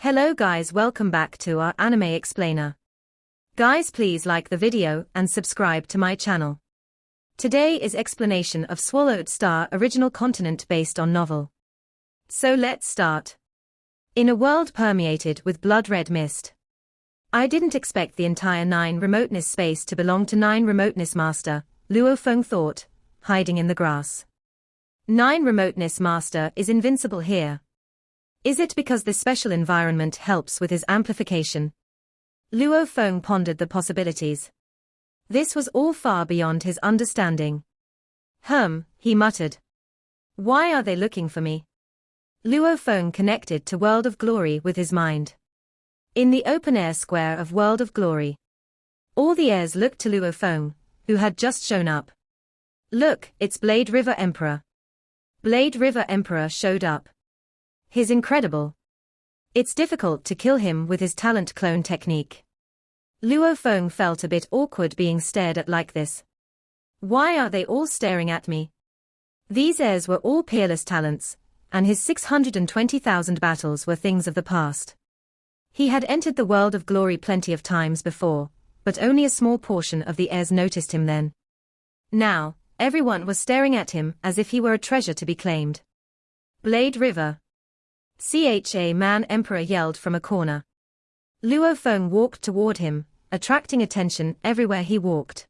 Hello guys, welcome back to our anime explainer. Guys, please like the video and subscribe to my channel. Today is explanation of Swallowed Star original continent based on novel. So let's start. In a world permeated with blood-red mist. I didn't expect the entire 9 Remoteness space to belong to 9 Remoteness Master, Luo Feng thought, hiding in the grass. 9 Remoteness Master is invincible here. Is it because this special environment helps with his amplification? Luo Feng pondered the possibilities. This was all far beyond his understanding. He muttered. Why are they looking for me? Luo Feng connected to World of Glory with his mind. In the open-air square of World of Glory, all the heirs looked to Luo Feng, who had just shown up. Look, it's Blade River Emperor. Blade River Emperor showed up. He's incredible. It's difficult to kill him with his talent clone technique. Luo Feng felt a bit awkward being stared at like this. Why are they all staring at me? These heirs were all peerless talents, and his 620,000 battles were things of the past. He had entered the World of Glory plenty of times before, but only a small portion of the heirs noticed him then. Now, everyone was staring at him as if he were a treasure to be claimed. Blade River. Man Emperor yelled from a corner. Luo Feng walked toward him, attracting attention everywhere he walked.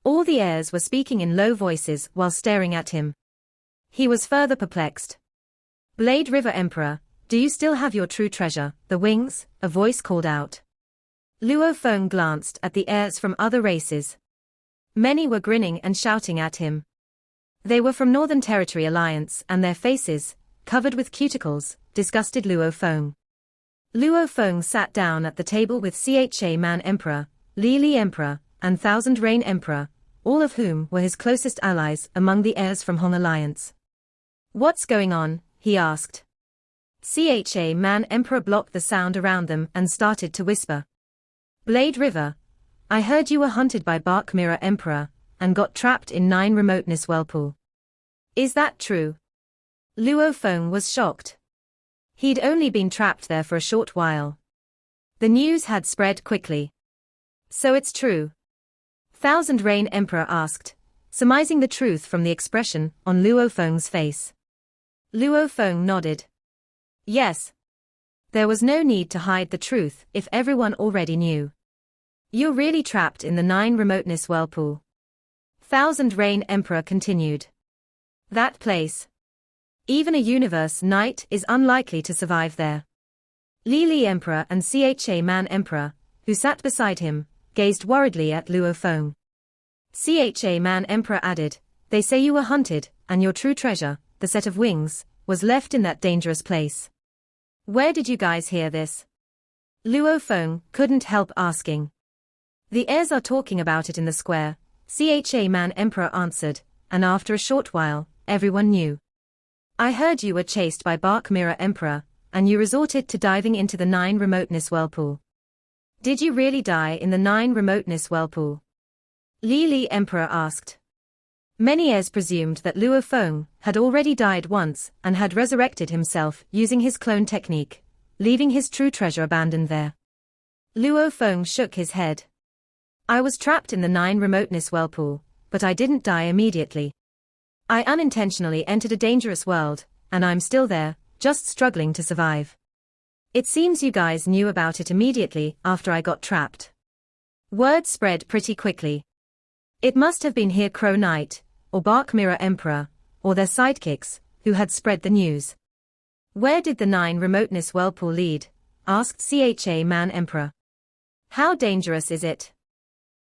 All the heirs were speaking in low voices while staring at him. He was further perplexed. Blade River Emperor, do you still have your true treasure, the wings? A voice called out. Luo Feng glanced at the heirs from other races. Many were grinning and shouting at him. They were from Northern Territory Alliance and their faces, covered with cuticles, disgusted Luo Feng. Luo Feng sat down at the table with Man Emperor, Li Emperor, and Thousand Rain Emperor, all of whom were his closest allies among the heirs from Hong Alliance. What's going on? He asked. Man Emperor blocked the sound around them and started to whisper. Blade River, I heard you were hunted by Bark Mirror Emperor, and got trapped in 9 Remoteness Whirlpool. Is that true? Luo Feng was shocked. He'd only been trapped there for a short while. The news had spread quickly. So it's true? Thousand Rain Emperor asked, surmising the truth from the expression on Luo Feng's face. Luo Feng nodded. Yes. There was no need to hide the truth if everyone already knew. You're really trapped in the 9 Remoteness Whirlpool. Thousand Rain Emperor continued. That place. Even a universe knight is unlikely to survive there. Li Emperor and Man Emperor, who sat beside him, gazed worriedly at Luo Feng. Man Emperor added, they say you were hunted, and your true treasure, the set of wings, was left in that dangerous place. Where did you guys hear this? Luo Feng couldn't help asking. The heirs are talking about it in the square, Man Emperor answered, and after a short while, everyone knew. I heard you were chased by Bark Mirror Emperor, and you resorted to diving into the 9 Remoteness Whirlpool. Did you really die in the 9 Remoteness Whirlpool? Li Emperor asked. Many heirs presumed that Luo Feng had already died once and had resurrected himself using his clone technique, leaving his true treasure abandoned there. Luo Feng shook his head. I was trapped in the 9 Remoteness Whirlpool, but I didn't die immediately. I unintentionally entered a dangerous world, and I'm still there, just struggling to survive. It seems you guys knew about it immediately after I got trapped. Word spread pretty quickly. It must have been Here Crow Knight, or Bark Mirror Emperor, or their sidekicks, who had spread the news. Where did the 9 Remoteness Whirlpool lead? Asked Man Emperor. How dangerous is it?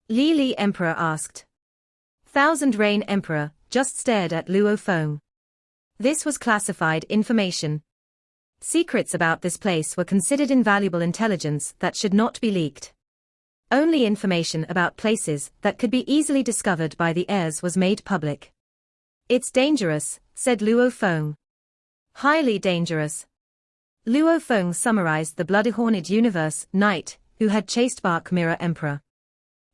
Li Emperor asked. Thousand Rain Emperor just stared at Luo Feng. This was classified information. Secrets about this place were considered invaluable intelligence that should not be leaked. Only information about places that could be easily discovered by the heirs was made public. It's dangerous, said Luo Feng. Highly dangerous. Luo Feng summarized the bloody-horned universe knight who had chased Bark Mirror Emperor.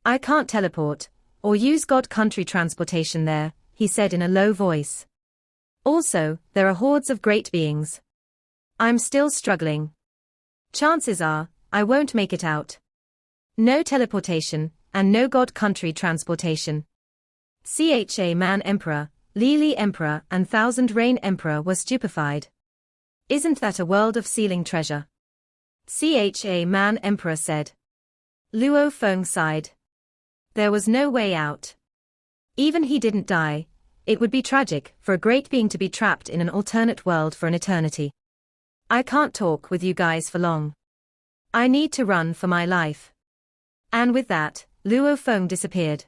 I can't teleport, or use God country transportation there, he said in a low voice. Also, there are hordes of great beings. I'm still struggling. Chances are, I won't make it out. No teleportation, and no god country transportation. Cha Man Emperor, Li Emperor and Thousand Reign Emperor were stupefied. Isn't that a world of ceiling treasure? Cha Man Emperor said. Luo Feng sighed. There was no way out. Even he didn't die. It would be tragic for a great being to be trapped in an alternate world for an eternity. I can't talk with you guys for long. I need to run for my life. And with that, Luo Feng disappeared.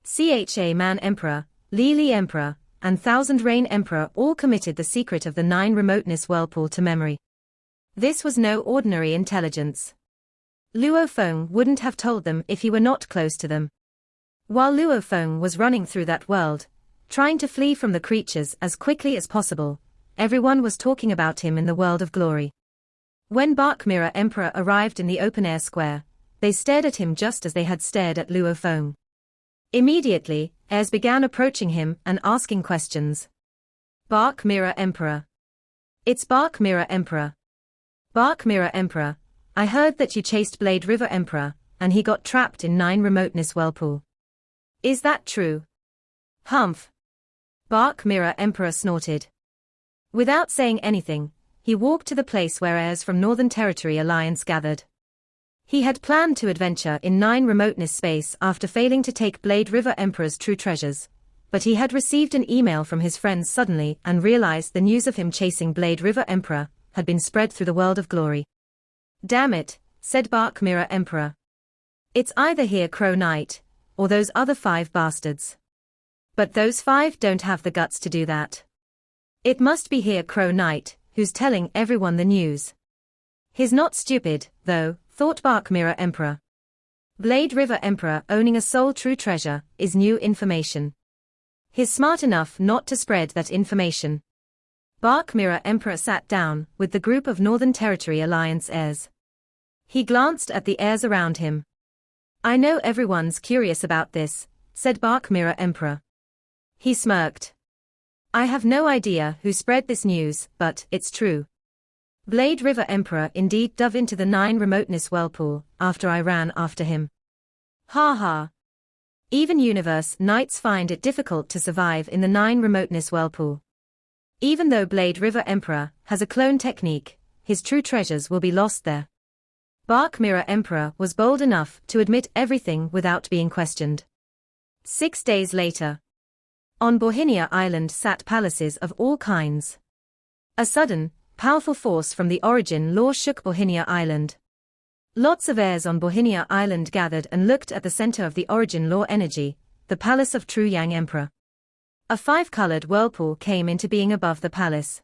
Cha Man Emperor, Li Emperor, and Thousand Reign Emperor all committed the secret of the 9 Remoteness whirlpool to memory. This was no ordinary intelligence. Luo Feng wouldn't have told them if he were not close to them. While Luo Feng was running through that world, trying to flee from the creatures as quickly as possible, everyone was talking about him in the world of glory. When Bark Mirror Emperor arrived in the open-air square, they stared at him just as they had stared at Luo Feng. Immediately, heirs began approaching him and asking questions. Bark Mirror Emperor. It's Bark Mirror Emperor. Bark Mirror Emperor, I heard that you chased Blade River Emperor, and he got trapped in 9 Remoteness whirlpool. Is that true? Humph. Bark Mirror Emperor snorted. Without saying anything, he walked to the place where heirs from Northern Territory Alliance gathered. He had planned to adventure in 9 Remoteness space after failing to take Blade River Emperor's true treasures, but he had received an email from his friends suddenly and realized the news of him chasing Blade River Emperor had been spread through the world of glory. Damn it, said Bark Mirror Emperor. It's either here Crow Knight, or those other 5 bastards. But those 5 don't have the guts to do that. It must be here Crow Knight, who's telling everyone the news. He's not stupid, though, thought Bark Mirror Emperor. Blade River Emperor owning a sole true treasure is new information. He's smart enough not to spread that information. Bark Mirror Emperor sat down with the group of Northern Territory Alliance heirs. He glanced at the heirs around him. I know everyone's curious about this, said Bark Mirror Emperor. He smirked. I have no idea who spread this news, but it's true. Blade River Emperor indeed dove into the 9 Remoteness whirlpool after I ran after him. Ha ha. Even Universe Knights find it difficult to survive in the 9 Remoteness whirlpool. Even though Blade River Emperor has a clone technique, his true treasures will be lost there. Bark Mirror Emperor was bold enough to admit everything without being questioned. 6 days later. On Bohinia Island sat palaces of all kinds. A sudden, powerful force from the origin law shook Bohinia Island. Lots of heirs on Bohinia Island gathered and looked at the center of the origin law energy, the palace of True Yang Emperor. A 5-colored whirlpool came into being above the palace.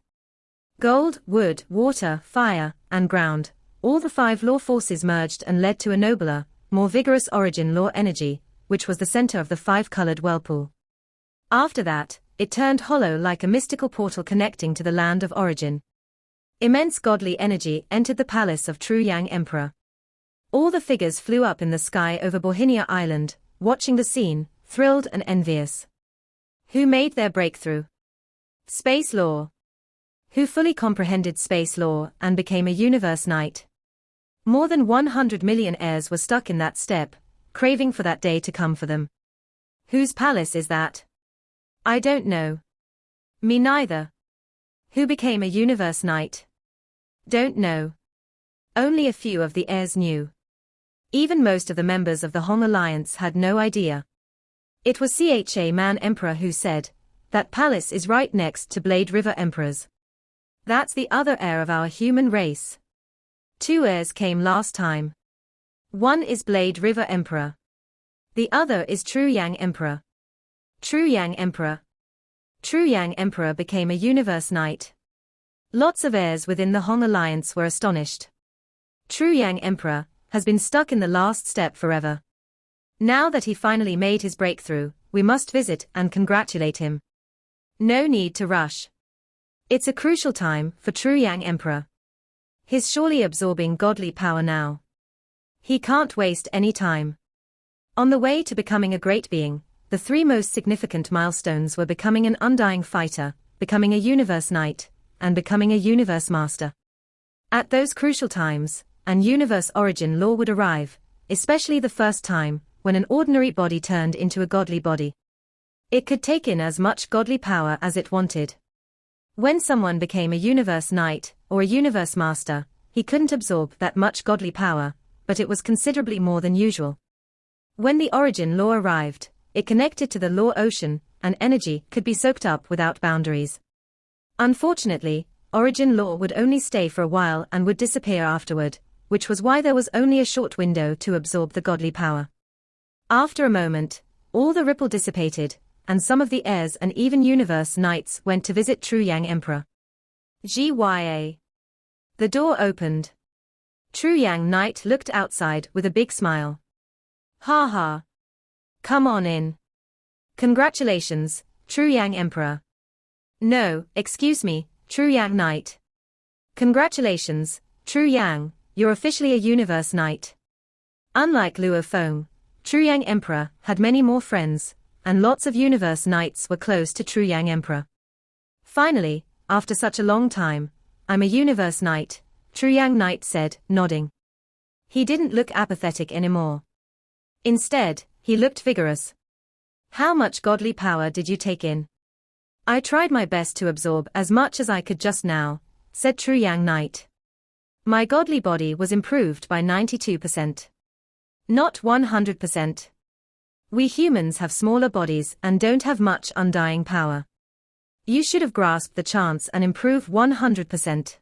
Gold, wood, water, fire, and ground, all the 5 law forces merged and led to a nobler, more vigorous origin law energy, which was the center of the 5-colored whirlpool. After that, it turned hollow like a mystical portal connecting to the land of origin. Immense godly energy entered the palace of True Yang Emperor. All the figures flew up in the sky over Bohinia Island, watching the scene, thrilled and envious. Who made their breakthrough? Space law. Who fully comprehended space law and became a universe knight? More than 100 million heirs were stuck in that step, craving for that day to come for them. Whose palace is that? I don't know. Me neither. Who became a universe knight? Don't know. Only a few of the heirs knew. Even most of the members of the Hong Alliance had no idea. It was Cha Man Emperor who said, that palace is right next to Blade River Emperor's. That's the other heir of our human race. 2 heirs came last time. One is Blade River Emperor. The other is True Yang Emperor. True Yang Emperor. True Yang Emperor became a universe knight. Lots of heirs within the Hong Alliance were astonished. True Yang Emperor has been stuck in the last step forever. Now that he finally made his breakthrough, we must visit and congratulate him. No need to rush. It's a crucial time for True Yang Emperor. He's surely absorbing godly power now. He can't waste any time. On the way to becoming a great being, the 3 most significant milestones were becoming an undying fighter, becoming a universe knight, and becoming a universe master. At those crucial times, an universe origin law would arrive, especially the first time, when an ordinary body turned into a godly body. It could take in as much godly power as it wanted. When someone became a universe knight, or a universe master, he couldn't absorb that much godly power, but it was considerably more than usual. When the origin law arrived, it connected to the law ocean, and energy could be soaked up without boundaries. Unfortunately, origin law would only stay for a while and would disappear afterward, which was why there was only a short window to absorb the godly power. After a moment, all the ripple dissipated, and some of the heirs and even universe knights went to visit True Yang Emperor. GYA. The door opened. True Yang Knight looked outside with a big smile. Ha ha. Come on in. Congratulations, True Yang Emperor. No, excuse me, True Yang Knight. Congratulations, True Yang, you're officially a universe knight. Unlike Luo Feng, True Yang Emperor had many more friends, and lots of universe knights were close to True Yang Emperor. Finally, after such a long time, I'm a universe knight, True Yang Knight said, nodding. He didn't look apathetic anymore. Instead, he looked vigorous. How much godly power did you take in? I tried my best to absorb as much as I could just now, said True Yang Knight. My godly body was improved by 92%. Not 100%. We humans have smaller bodies and don't have much undying power. You should have grasped the chance and improved 100%.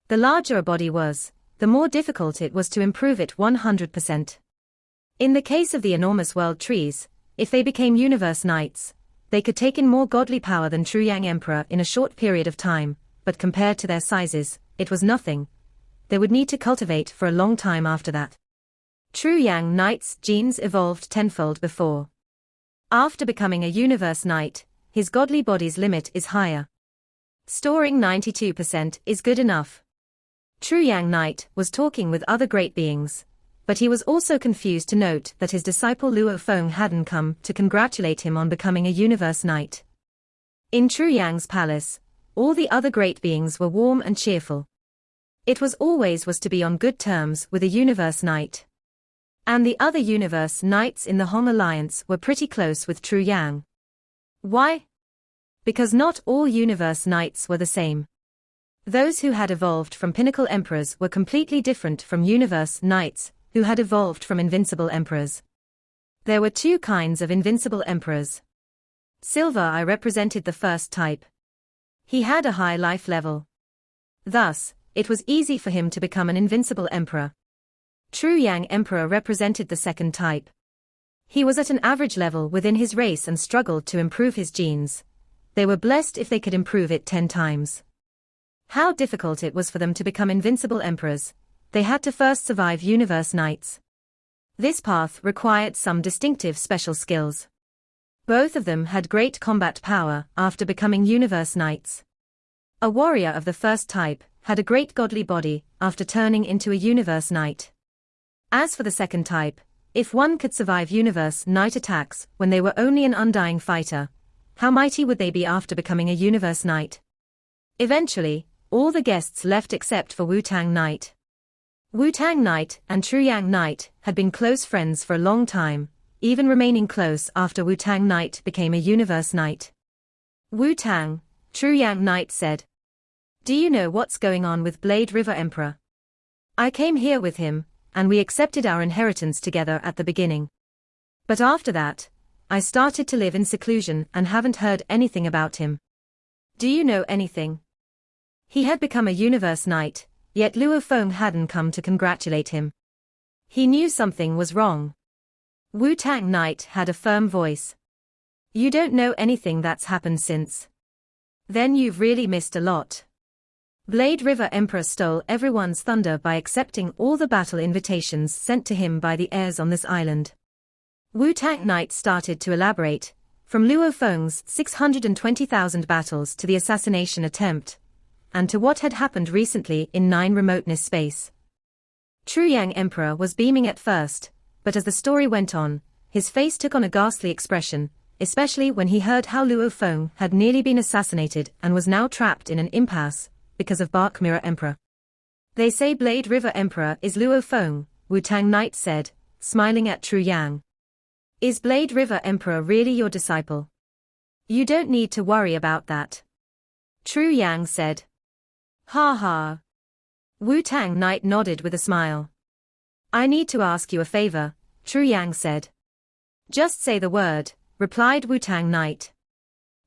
The larger a body was, the more difficult it was to improve it 100%. In the case of the enormous world trees, if they became universe knights, they could take in more godly power than True Yang Emperor in a short period of time, but compared to their sizes, it was nothing. They would need to cultivate for a long time after that. True Yang Knight's genes evolved tenfold before. After becoming a universe knight, his godly body's limit is higher. Storing 92% is good enough. True Yang Knight was talking with other great beings, but he was also confused to note that his disciple Luo Feng hadn't come to congratulate him on becoming a universe knight. In True Yang's palace, all the other great beings were warm and cheerful. It was to be on good terms with a universe knight. And the other universe knights in the Hong Alliance were pretty close with True Yang. Why? Because not all universe knights were the same. Those who had evolved from pinnacle emperors were completely different from universe knights who had evolved from invincible emperors. There were two kinds of invincible emperors. Silver I represented the first type. He had a high life level. Thus, it was easy for him to become an invincible emperor. True Yang Emperor represented the second type. He was at an average level within his race and struggled to improve his genes. They were blessed if they could improve it 10 times. How difficult it was for them to become invincible emperors. They had to first survive universe knights. This path required some distinctive special skills. Both of them had great combat power after becoming universe knights. A warrior of the first type had a great godly body after turning into a universe knight. As for the second type, if one could survive universe knight attacks when they were only an undying fighter, how mighty would they be after becoming a universe knight? Eventually, all the guests left except for Wu Tang Knight. Wu Tang Knight and True Yang Knight had been close friends for a long time, even remaining close after Wu Tang Knight became a universe knight. Wu Tang, True Yang Knight said. Do you know what's going on with Blade River Emperor? I came here with him, and we accepted our inheritance together at the beginning. But after that, I started to live in seclusion and haven't heard anything about him. Do you know anything? He had become a universe knight, yet Luo Feng hadn't come to congratulate him. He knew something was wrong. Wu Tang Knight had a firm voice. You don't know anything that's happened since. Then you've really missed a lot. Blade River Emperor stole everyone's thunder by accepting all the battle invitations sent to him by the heirs on this island. Wu Tang Knight started to elaborate, from Luo Feng's 620,000 battles to the assassination attempt, and to what had happened recently in 9 Remoteness space. True Yang Emperor was beaming at first, but as the story went on, his face took on a ghastly expression, especially when he heard how Luo Feng had nearly been assassinated and was now trapped in an impasse because of Bark Mirror Emperor. They say Blade River Emperor is Luo Feng, Wu Tang Knight said, smiling at Tru Yang. Is Blade River Emperor really your disciple? You don't need to worry about that. Tru Yang said. Ha ha. Wu Tang Knight nodded with a smile. I need to ask you a favor, Tru Yang said. Just say the word, replied Wu Tang Knight.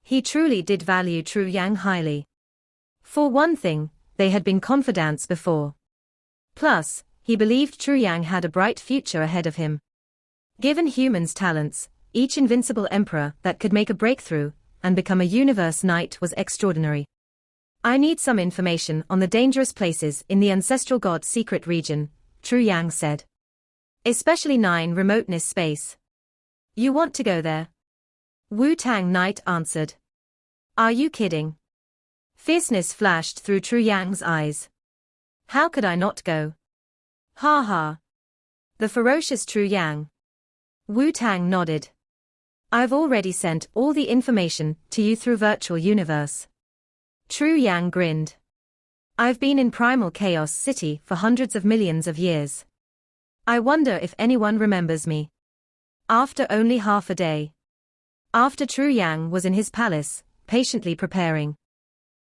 He truly did value Tru Yang highly. For one thing, they had been confidants before. Plus, he believed Tru Yang had a bright future ahead of him. Given humans' talents, each invincible emperor that could make a breakthrough and become a universe knight was extraordinary. I need some information on the dangerous places in the ancestral god's secret region, Tru Yang said. Especially 9 Remoteness space. You want to go there? Wu Tang Knight answered. Are you kidding? Fierceness flashed through Tru Yang's eyes. How could I not go? Ha ha. The ferocious Tru Yang. Wu Tang nodded. I've already sent all the information to you through virtual universe. Tru Yang grinned. I've been in Primal Chaos City for hundreds of millions of years. I wonder if anyone remembers me. After only half a day. After Tru Yang was in his palace, patiently preparing.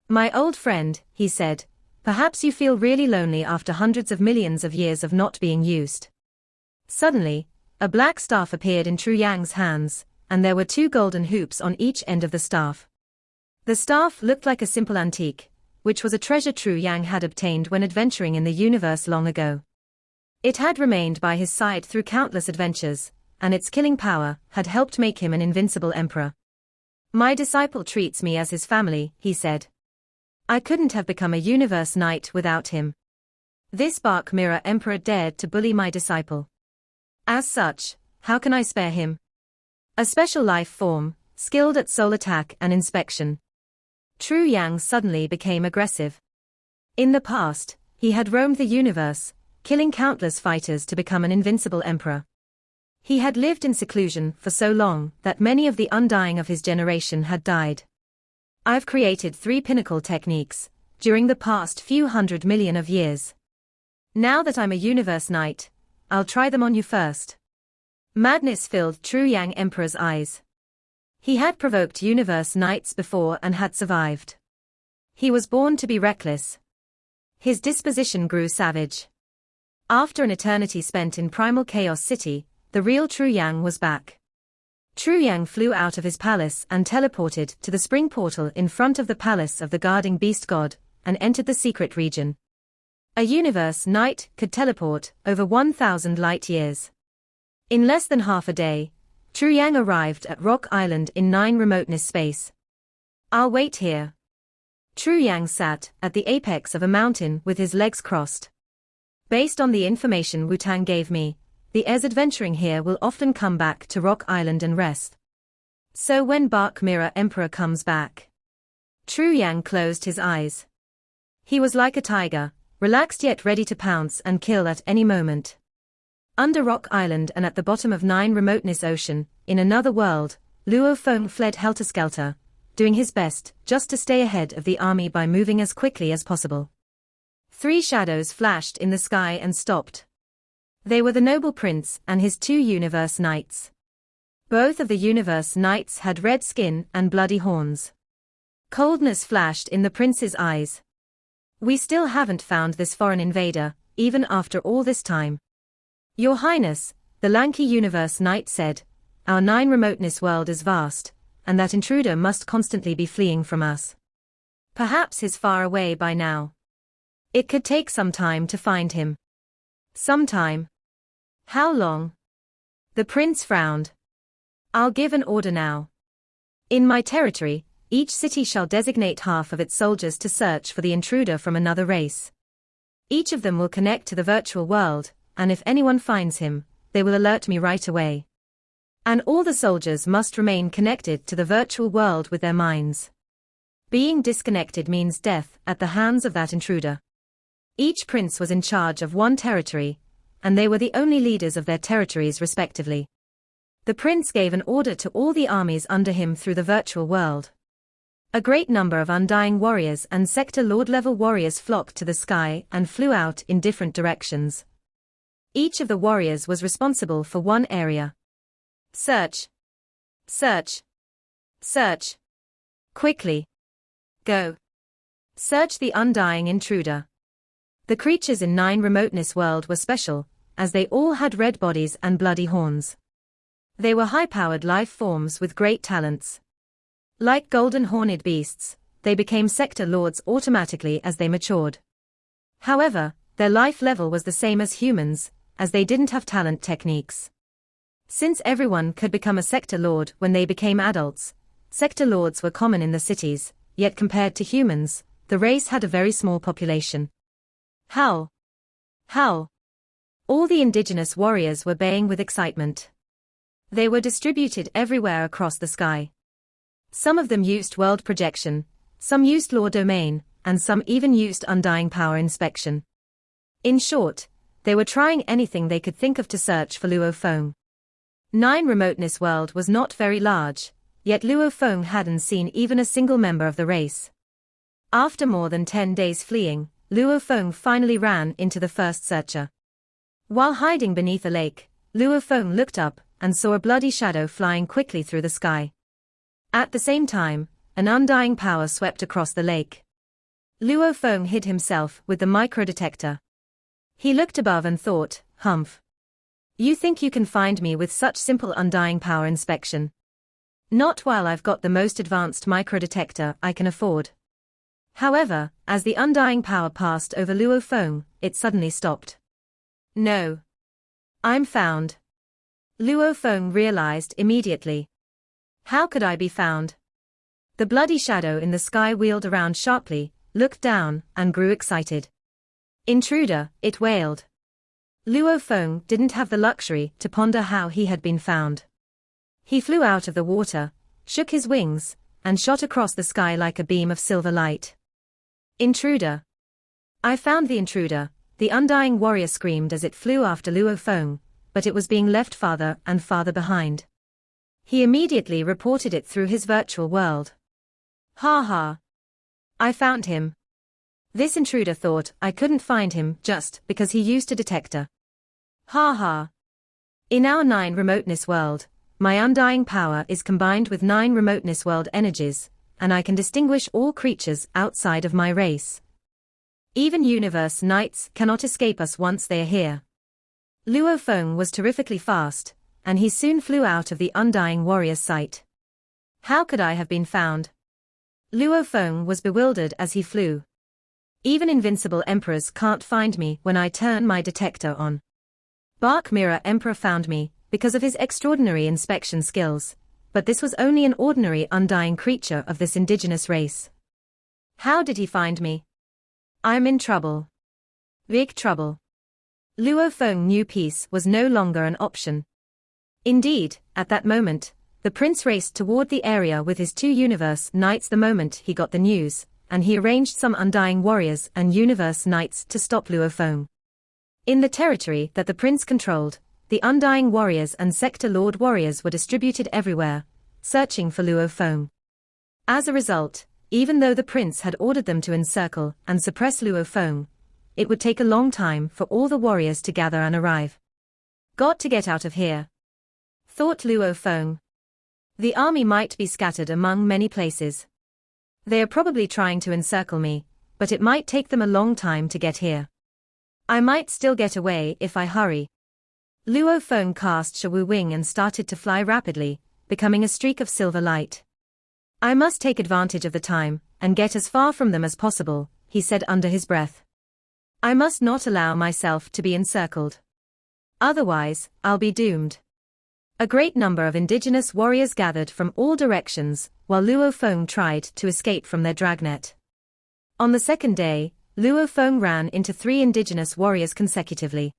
My old friend, he said, perhaps you feel really lonely after hundreds of millions of years of not being used. Suddenly, a black staff appeared in Tru Yang's hands, and there were 2 golden hoops on each end of the staff. The staff looked like a simple antique, which was a treasure Tru Yang had obtained when adventuring in the universe long ago. It had remained by his side through countless adventures, and its killing power had helped make him an invincible emperor. My disciple treats me as his family, he said. I couldn't have become a universe knight without him. This Bark Mirror Emperor dared to bully my disciple. As such, how can I spare him? A special life form, skilled at soul attack and inspection. Tru Yang suddenly became aggressive. In the past, he had roamed the universe, killing countless fighters to become an invincible emperor. He had lived in seclusion for so long that many of the undying of his generation had died. I've created 3 pinnacle techniques during the past few hundred million of years. Now that I'm a universe knight, I'll try them on you first. Madness filled Tru Yang Emperor's eyes. He had provoked universe knights before and had survived. He was born to be reckless. His disposition grew savage. After an eternity spent in Primal Chaos City, the real Tru Yang was back. Tru Yang flew out of his palace and teleported to the spring portal in front of the palace of the guarding beast god, and entered the secret region. A universe knight could teleport over 1,000 light years. In less than half a day, Tru Yang arrived at Rock Island in 9 Remoteness space. I'll wait here. Tru Yang sat at the apex of a mountain with his legs crossed. Based on the information Wu Tang gave me, the heirs adventuring here will often come back to Rock Island and rest. So when Bark Mirror Emperor comes back. Tru Yang closed his eyes. He was like a tiger, relaxed yet ready to pounce and kill at any moment. Under Rock Island and at the bottom of 9 Remoteness Ocean, in another world, Luo Feng fled helter-skelter, doing his best just to stay ahead of the army by moving as quickly as possible. 3 shadows flashed in the sky and stopped. They were the noble prince and his 2 universe knights. Both of the universe knights had red skin and bloody horns. Coldness flashed in the prince's eyes. We still haven't found this foreign invader, even after all this time. Your Highness, the lanky universe knight said, our 9 Remoteness world is vast, and that intruder must constantly be fleeing from us. Perhaps he's far away by now. It could take some time to find him. Some time. How long? The prince frowned. I'll give an order now. In my territory, each city shall designate half of its soldiers to search for the intruder from another race. Each of them will connect to the virtual world, and if anyone finds him, they will alert me right away. And all the soldiers must remain connected to the virtual world with their minds. Being disconnected means death at the hands of that intruder. Each prince was in charge of 1 territory, and they were the only leaders of their territories respectively. The prince gave an order to all the armies under him through the virtual world. A great number of Undying warriors and Sector Lord-level warriors flocked to the sky and flew out in different directions. Each of the warriors was responsible for one area. Search. Search. Search. Quickly. Go. Search the Undying intruder. The creatures in 9 Remoteness world were special, as they all had red bodies and bloody horns. They were high-powered life forms with great talents. Like golden horned beasts, they became sector lords automatically as they matured. However, their life level was the same as humans, as they didn't have talent techniques. Since everyone could become a sector lord when they became adults, sector lords were common in the cities, yet compared to humans, the race had a very small population. Howl! Howl! All the indigenous warriors were baying with excitement. They were distributed everywhere across the sky. Some of them used world projection, some used law domain, and some even used undying power inspection. In short, they were trying anything they could think of to search for Luo Feng. 9 Remoteness world was not very large, yet Luo Feng hadn't seen even a single member of the race. After more than 10 days fleeing, Luo Feng finally ran into the first searcher. While hiding beneath a lake, Luo Feng looked up and saw a bloody shadow flying quickly through the sky. At the same time, an undying power swept across the lake. Luo Feng hid himself with the microdetector. He looked above and thought, "Humph. You think you can find me with such simple undying power inspection? Not while I've got the most advanced microdetector I can afford." However, as the undying power passed over Luo Feng, it suddenly stopped. "No. I'm found." Luo Feng realized immediately. How could I be found? The bloody shadow in the sky wheeled around sharply, looked down, and grew excited. "Intruder," it wailed. Luo Feng didn't have the luxury to ponder how he had been found. He flew out of the water, shook his wings, and shot across the sky like a beam of silver light. "Intruder. I found the intruder," the undying warrior screamed as it flew after Luo Feng, but it was being left farther and farther behind. He immediately reported it through his virtual world. "Ha ha. I found him." This intruder thought I couldn't find him just because he used a detector. "Ha ha. In our 9 Remoteness world, my undying power is combined with 9 Remoteness world energies, and I can distinguish all creatures outside of my race. Even universe knights cannot escape us once they are here." Luo Feng was terrifically fast, and he soon flew out of the undying warrior's sight. How could I have been found? Luo Feng was bewildered as he flew. Even invincible emperors can't find me when I turn my detector on. Bark Mirror Emperor found me because of his extraordinary inspection skills, but this was only an ordinary undying creature of this indigenous race. How did he find me? I'm in trouble. Big trouble. Luo Feng knew peace was no longer an option. Indeed, at that moment, the prince raced toward the area with his 2 universe knights the moment he got the news, and he arranged some undying warriors and universe knights to stop Luo Feng. In the territory that the prince controlled, the undying warriors and sector lord warriors were distributed everywhere, searching for Luo Feng. As a result, even though the prince had ordered them to encircle and suppress Luo Feng, it would take a long time for all the warriors to gather and arrive. "Got to get out of here," thought Luo Feng. "The army might be scattered among many places. They are probably trying to encircle me, but it might take them a long time to get here. I might still get away if I hurry." Luo Feng cast Shawu Wing and started to fly rapidly, becoming a streak of silver light. "I must take advantage of the time and get as far from them as possible," he said under his breath. "I must not allow myself to be encircled. Otherwise, I'll be doomed." A great number of indigenous warriors gathered from all directions, while Luo Feng tried to escape from their dragnet. On the second day, Luo Feng ran into 3 indigenous warriors consecutively.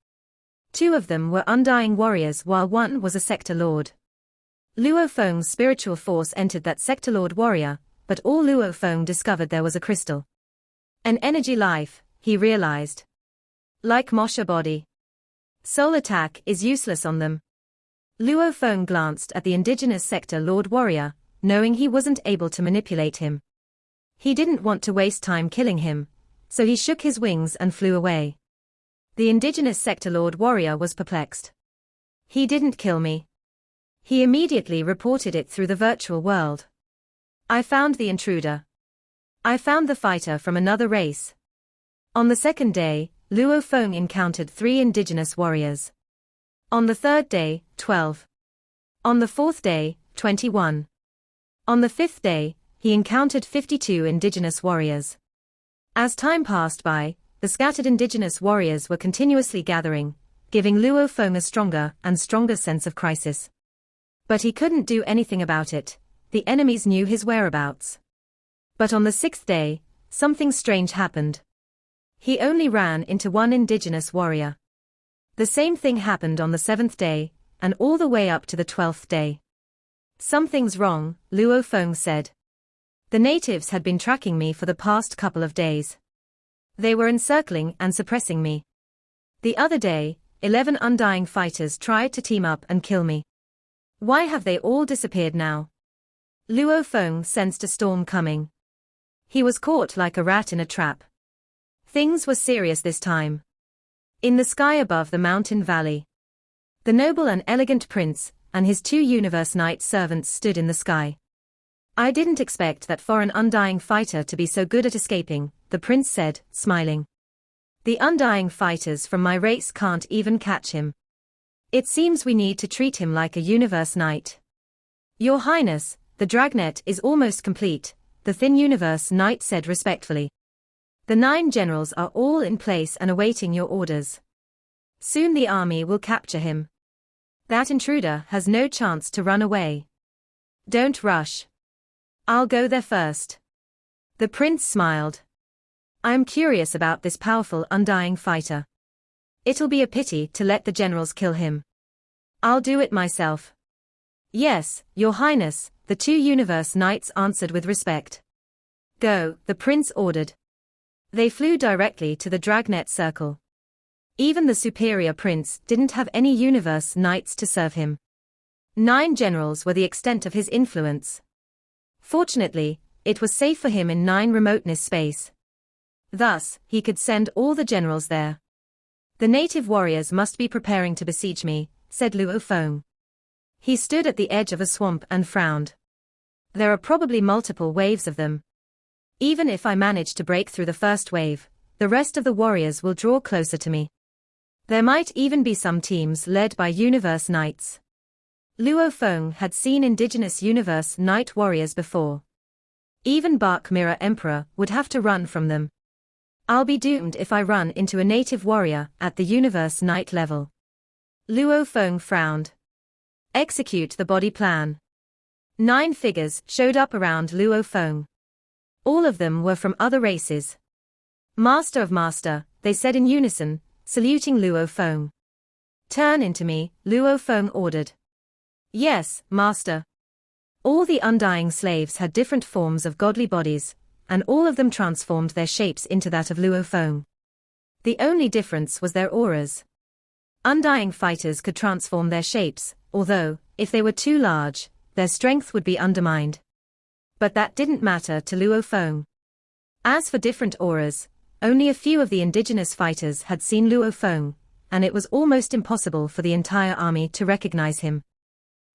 2 of them were undying warriors while 1 was a sector lord. Luo Feng's spiritual force entered that sector lord warrior, but all Luo Feng discovered there was a crystal. An energy life, he realized. Like Mosha body. Soul attack is useless on them. Luo Feng glanced at the indigenous sector lord warrior, knowing he wasn't able to manipulate him. He didn't want to waste time killing him, so he shook his wings and flew away. The indigenous sector lord warrior was perplexed. He didn't kill me. He immediately reported it through the virtual world. I found the intruder. I found the fighter from another race. On the second day, Luo Feng encountered 3 indigenous warriors. On the third day, 12. On the fourth day, 21. On the fifth day, he encountered 52 indigenous warriors. As time passed by, the scattered indigenous warriors were continuously gathering, giving Luo Feng a stronger and stronger sense of crisis. But he couldn't do anything about it. The enemies knew his whereabouts. But on the 6th day, something strange happened. He only ran into 1 indigenous warrior. The same thing happened on the 7th day, and all the way up to the 12th day. Something's wrong, Luo Feng said. The natives had been tracking me for the past couple of days. They were encircling and suppressing me. The other day, 11 undying fighters tried to team up and kill me. Why have they all disappeared now? Luo Feng sensed a storm coming. He was caught like a rat in a trap. Things were serious this time. In the sky above the mountain valley, the noble and elegant prince and his 2 universe knight servants stood in the sky. I didn't expect that foreign undying fighter to be so good at escaping, the prince said, smiling. The undying fighters from my race can't even catch him. It seems we need to treat him like a universe knight. Your Highness, the dragnet is almost complete, the thin universe knight said respectfully. The 9 generals are all in place and awaiting your orders. Soon the army will capture him. That intruder has no chance to run away. Don't rush. I'll go there first. The prince smiled. I'm curious about this powerful undying fighter. It'll be a pity to let the generals kill him. I'll do it myself. Yes, Your Highness, the 2 universe knights answered with respect. Go, the prince ordered. They flew directly to the dragnet circle. Even the superior prince didn't have any universe knights to serve him. 9 generals were the extent of his influence. Fortunately, it was safe for him in 9 remoteness space. Thus, he could send all the generals there. The native warriors must be preparing to besiege me, said Luo Feng. He stood at the edge of a swamp and frowned. There are probably multiple waves of them. Even if I manage to break through the first wave, the rest of the warriors will draw closer to me. There might even be some teams led by universe knights. Luo Feng had seen indigenous universe knight warriors before. Even Bark Mirror Emperor would have to run from them. I'll be doomed if I run into a native warrior at the universe knight level. Luo Feng frowned. Execute the body plan. 9 figures showed up around Luo Feng. All of them were from other races. Master of Master, they said in unison, saluting Luo Feng. Turn into me, Luo Feng ordered. Yes, Master. All the undying slaves had different forms of godly bodies, and all of them transformed their shapes into that of Luo Feng. The only difference was their auras. Undying fighters could transform their shapes, although, if they were too large, their strength would be undermined. But that didn't matter to Luo Feng. As for different auras, only a few of the indigenous fighters had seen Luo Feng, and it was almost impossible for the entire army to recognize him.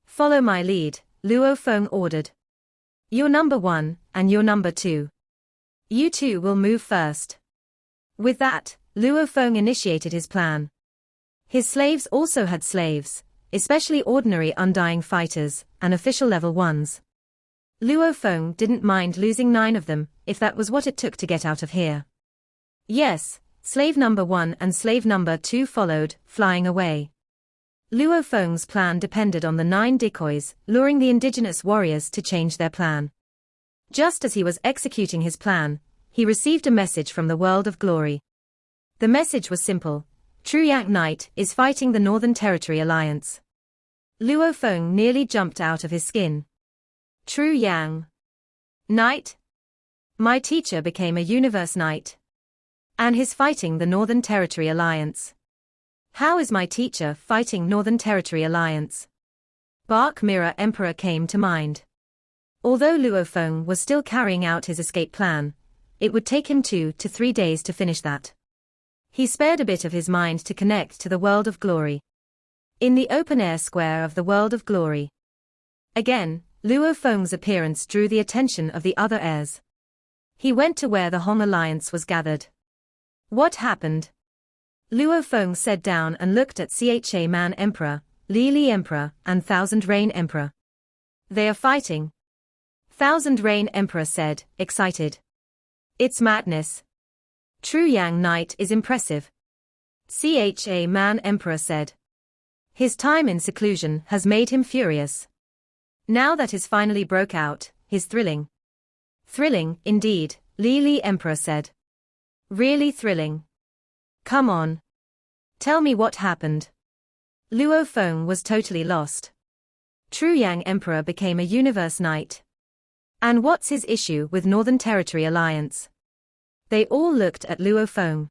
Follow my lead, Luo Feng ordered. You're number 1, and you're number 2. You 2 will move first. With that, Luo Feng initiated his plan. His slaves also had slaves, especially ordinary undying fighters, and official level ones. Luo Feng didn't mind losing 9 of them, if that was what it took to get out of here. Yes, slave number 1 and slave number 2 followed, flying away. Luo Feng's plan depended on the 9 decoys, luring the indigenous warriors to change their plan. Just as he was executing his plan, he received a message from the world of glory. The message was simple: True Yang Knight is fighting the Northern Territory Alliance. Luo Feng nearly jumped out of his skin. True Yang Knight? My teacher became a universe knight. And he's fighting the Northern Territory Alliance. How is my teacher fighting Northern Territory Alliance? Bark Mirror Emperor came to mind. Although Luo Feng was still carrying out his escape plan, it would take him 2 to 3 days to finish that. He spared a bit of his mind to connect to the world of glory. In the open-air square of the world of glory. Again, Luo Feng's appearance drew the attention of the other heirs. He went to where the Hong Alliance was gathered. What happened? Luo Feng sat down and looked at Cha Man Emperor, Li Emperor, and Thousand Reign Emperor. They are fighting. Thousand Reign Emperor said, excited. It's madness. True Yang Knight is impressive. Cha Man Emperor said. His time in seclusion has made him furious. Now that his finally broke out, he's thrilling. Thrilling, indeed, Li Emperor said. Really thrilling. Come on. Tell me what happened. Luo Feng was totally lost. True Yang Emperor became a Universe Knight. And what's his issue with Northern Territory Alliance? They all looked at Luo Feng.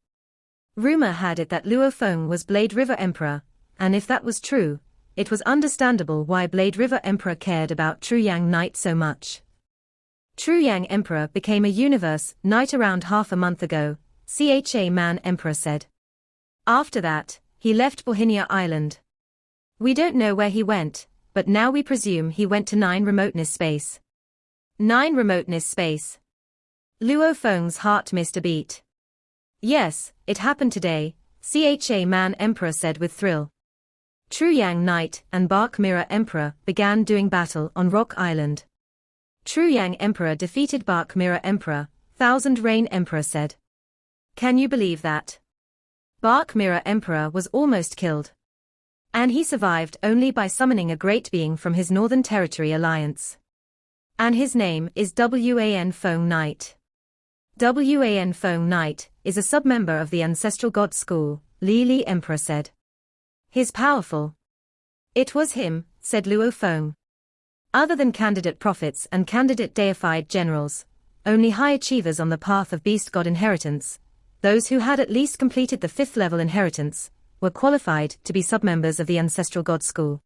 Rumor had it that Luo Feng was Blade River Emperor, and if that was true, it was understandable why Blade River Emperor cared about True Yang Knight so much. True Yang Emperor became a Universe Knight around half a month ago, Cha Man Emperor said. After that, he left Bohinia Island. We don't know where he went, but now we presume he went to 9 Remoteness space. 9 Remoteness space. Luo Feng's heart missed a beat. Yes, it happened today, Cha Man Emperor said with thrill. True Yang Knight and Bark Mirror Emperor began doing battle on Rock Island. True Yang Emperor defeated Bark Mirror Emperor, Thousand Reign Emperor said. Can you believe that? Bark Mirror Emperor was almost killed. And he survived only by summoning a great being from his Northern Territory Alliance. And his name is Wan Feng Knight. Wan Feng Knight is a submember of the Ancestral God School, Li Emperor said. He's powerful. It was him, said Luo Feng. Other than candidate prophets and candidate deified generals, only high achievers on the path of Beast God inheritance, those who had at least completed the 5th level inheritance, were qualified to be submembers of the Ancestral God School.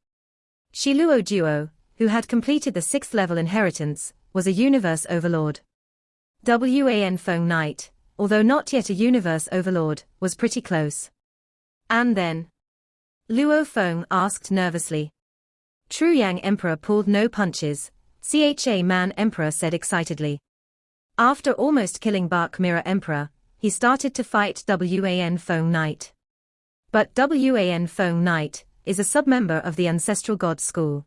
Shi Luo Duo, who had completed the 6th level inheritance, was a universe overlord. Wan Feng Knight, although not yet a universe overlord, was pretty close. And then? Luo Feng asked nervously. True Yang Emperor pulled no punches, Cha Man Emperor said excitedly. After almost killing Bark Mirror Emperor, he started to fight Wan Feng Knight. But Wan Feng Knight is a submember of the Ancestral God School.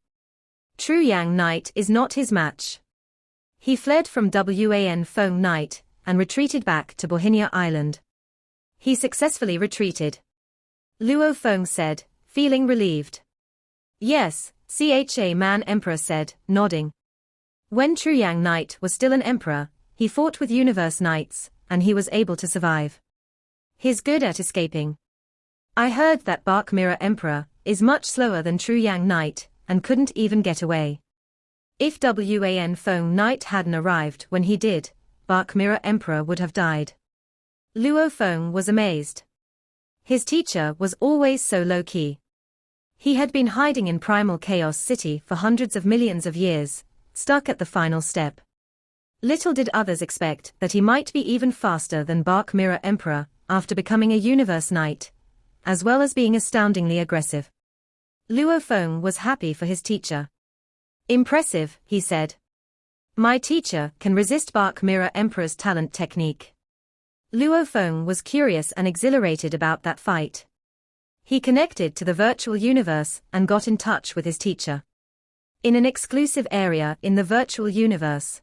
True Yang Knight is not his match. He fled from Wan Feng Knight and retreated back to Bohinia Island. He successfully retreated. Luo Feng said, feeling relieved. Yes, Cha Man Emperor said, nodding. When True Yang Knight was still an emperor, he fought with Universe Knights, and he was able to survive. He's good at escaping. I heard that Bark Mirror Emperor is much slower than True Yang Knight, and couldn't even get away. If Wan Feng Knight hadn't arrived when he did, Bark Mirror Emperor would have died. Luo Feng was amazed. His teacher was always so low-key. He had been hiding in Primal Chaos City for hundreds of millions of years, stuck at the final step. Little did others expect that he might be even faster than Bark Mirror Emperor after becoming a Universe Knight, as well as being astoundingly aggressive. Luo Feng was happy for his teacher. Impressive, he said. My teacher can resist Bark Mirror Emperor's talent technique. Luo Feng was curious and exhilarated about that fight. He connected to the virtual universe and got in touch with his teacher. In an exclusive area in the virtual universe.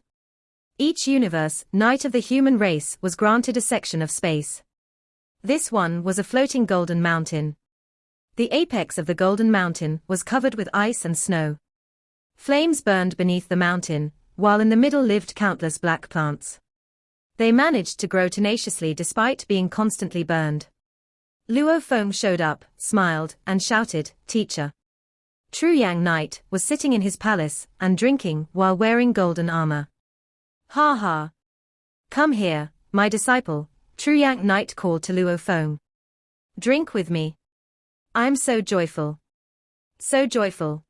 Each universe knight of the human race was granted a section of space. This one was a floating golden mountain. The apex of the golden mountain was covered with ice and snow. Flames burned beneath the mountain, while in the middle lived countless black plants. They managed to grow tenaciously despite being constantly burned. Luo Feng showed up, smiled, and shouted, "Teacher." True Yang Knight was sitting in his palace and drinking while wearing golden armor. "Ha ha. Come here, my disciple," True Yang Knight called to Luo Feng. "Drink with me. I'm so joyful. So joyful."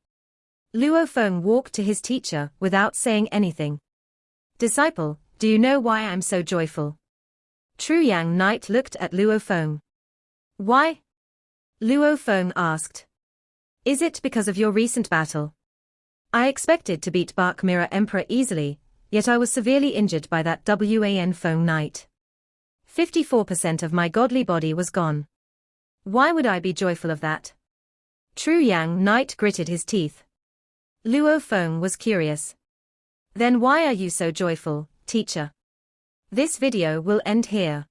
Luo Feng walked to his teacher without saying anything. Disciple, do you know why I'm so joyful? True Yang Knight looked at Luo Feng. Why? Luo Feng asked. Is it because of your recent battle? I expected to beat Bark Mirror Emperor easily, yet I was severely injured by that Wan Feng Knight. 54% of my godly body was gone. Why would I be joyful of that? True Yang Knight gritted his teeth. Luo Feng was curious. Then why are you so joyful, teacher? This video will end here.